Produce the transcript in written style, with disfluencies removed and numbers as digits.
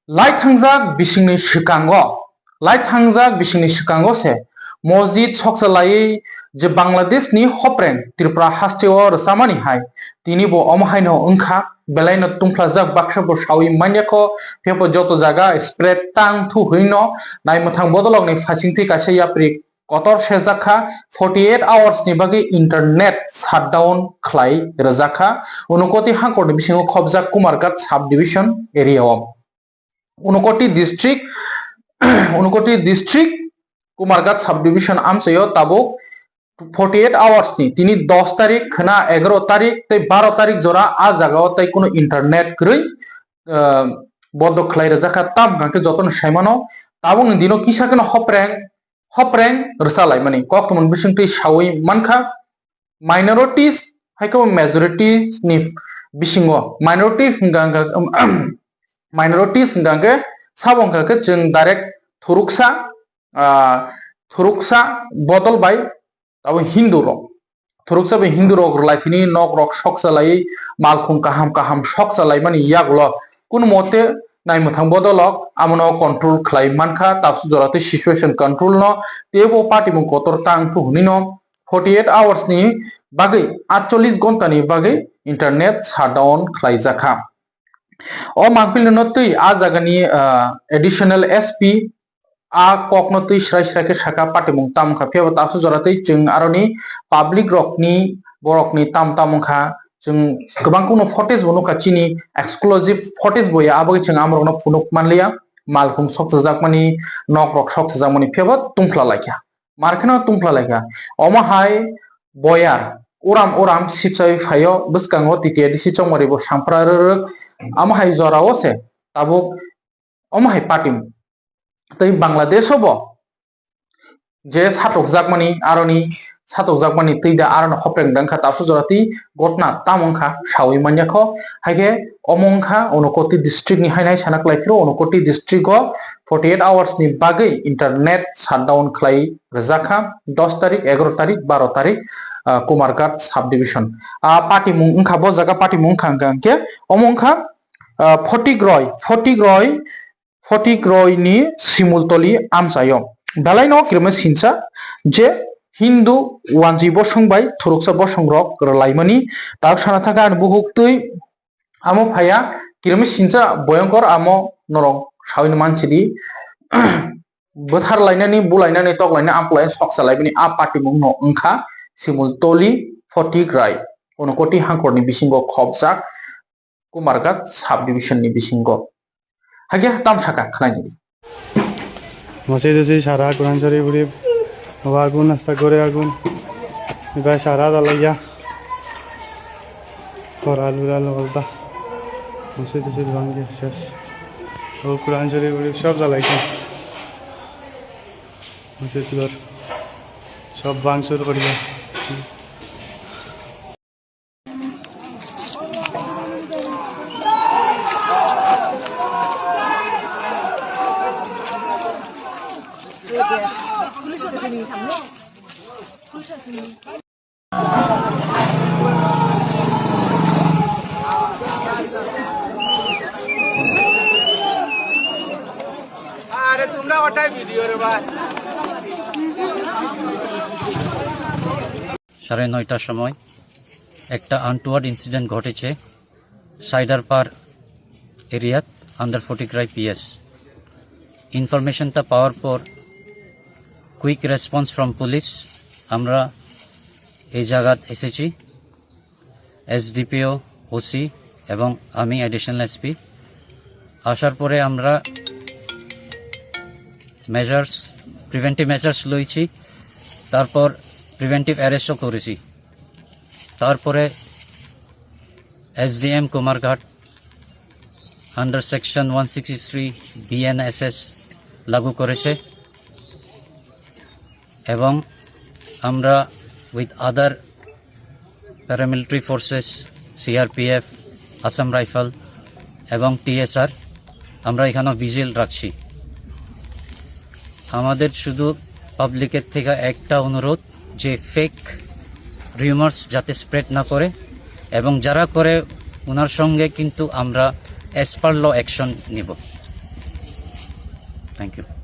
light थांजाक बिसिंनि सिगाङाव से मस्जिद सकसालायै जे बांलादेश नि हप्रें त्रिपुरा हास्टेव रसामानि हाय तिनि बो अमहायनो ओंखा बेलायनो तुंफ्लाजाक बाक्साबो सावि मान्याखो फेपो जतो जागा स्प्रेड टांग थु हइनो नायमथां बदलगनि फासिंथि कासे याप्रि कतर सेजाखा 48 आवर्स नि बागै इंटरनेट शाटडाउन खलाय रजाखा उनकोटी हांकोनि बिसिङाव खबजाक कुमारघाट सब डिविजन एरियायाव Unakoti district Kumarghat sub division आमसायो Tabo 48 hours नि तिनी 10 तारिख खना 11 तारिख तै 12 तारिख जरा आ जागाव तै कोनो इंटरनेट क्रೈ बद्द खलाय रजाखा ताम गांके जतन साइमानो ताबो दिनो किसाकनो हप्रें रसालाय माने कक्तमन बिसिंथि सावै मानखा माइनरिटीज हायको मेजॉरिटी नि बिसिङो माइनरिटीज गांके साबंगाके जों डाइरेक्ट थुरुकसा बदल बाय ताबो हिंदू रक थुरुकसा बे हिंदू रक लाइथिनि नक रक सकसालाय मालखुं काहाम सकसालाय माने यागल कुन मते नायमथां बदलक आमनो कंट्रोल खलाय मानखा ताबसु जराते सिचुएशन कंट्रोल न तेबो पार्टी मुं कोतर टांग थु हुनिनो 48 आवर्स नि बागै 48 घंटा नि बागै इंटरनेट शाटडाउन खलाय जाखा ओ मांगपिलनो तै आ जागानि एडिशनल एसपी आ ककनो तै स्राय साका पार्टी मुं तामखा फेबो ताबसु जराते जों आरोनि पब्लिक रकनि बरकनि तामखा जों गोबां कोनो फटेज बनो खाचिनि एक्सक्लूसिव फटेज बया आबो जों आमरनो फुनुक मानलिया मालकुं सकजाक मानि नक रक सकजाक मानि फेबो तुंफ्ला लायखा मारखनो तुंफ्ला लायखा अमाहाय बयार ओराम सिपसाय फायो बसकांगो टिकेडिसि चंगरिबो सांफ्राररक आमाहाय जराव से ताबो अमाहाय पार्टी तै बांलादेश हबो जे सातक जाकमानि तैदा आरन हप्रें दंखा ताबसु जराति गटना तामंखा सावै मान्याखो हायके अमंखा उनकोटी डिस्ट्रिक्ट नि हायनाय सानाक लायफ्रो उनकोटी डिस्ट्रिक्ट 48 आवर्स नि बागै इंटरनेट शाटडाउन खलाय रजाखा 10 तारिख 11 तारिख 12 तारिख कुमारघाट सब डिविजन पार्टी मुं ओंखा ब जागा पार्टी मुं खांके अमंखा फटिग्रय नि सिमुलतली आमसायो दालायनो किरमे सिनसा जे हिंदू वानजि बसंबाय थुरुकसा बसंरक रलायमनि ताक साना थाका बुहुक्तै आमो फाया किरमे सिनसा भयंकर आमो नरक सावइन मानसिनि बोथार लायनानै बुलायनानै तकलायना आमप्लाय सकसालायबनि आ पार्टी मुं न ओंखा सिमुलतली फटिग्राय उनकोटी हांकरनि बिसिंगो खबजाक कुमारघाट सब डिविजन नि बिसिंगो हागे तामसाका खनायनि मस्जिद सारा कुरान शरीफ उरीफ आगुन नास्ता करे आगुन इबाय सारा दालाया और आलू बोलता मस्जिद भांगे शेष और कुरान शरीफ उरीफ सब दालाइছে मस्जिद सब भांगचुर करिया अरे तुमरा ওটাই ভিডিও রে ভাই 9:30টার সময় একটা আনটুয়ার্ড ইনসিডেন্ট ঘটেছে সাইডারপার এরিয়াত আন্ডার ফটিগ্রাই পিএস ইনফরমেশনটা পাওয়ার পর কুইক রেসপন্স ফ্রম পুলিশ আমরা এই জায়গাত এসেছি এসডিপিও ওসি এবং আমি অ্যাডিশনাল এসপি আসার পরে আমরা প্রিভেন্টিভ মেজার্স লইছি তারপর প্রিভেন্টিভ অ্যারেস্টও করেছি তারপরে SDM Kumarghat under section 163 BNSS লাগু করেছে এবং আমরা with other paramilitary forces CRPF Assam rifle এবং টিএসআর আমরা এখানে ভিজিল রাখছি আমাদের শুধু পাবলিকের থেকে একটা অনুরোধ যে ফেক রিউমার্স যাতে স্প্রেড না করে এবং যারা করে ওনার সঙ্গে কিন্তু আমরা অ্যাজ পার ল অ্যাকশন নিব থ্যাংক ইউ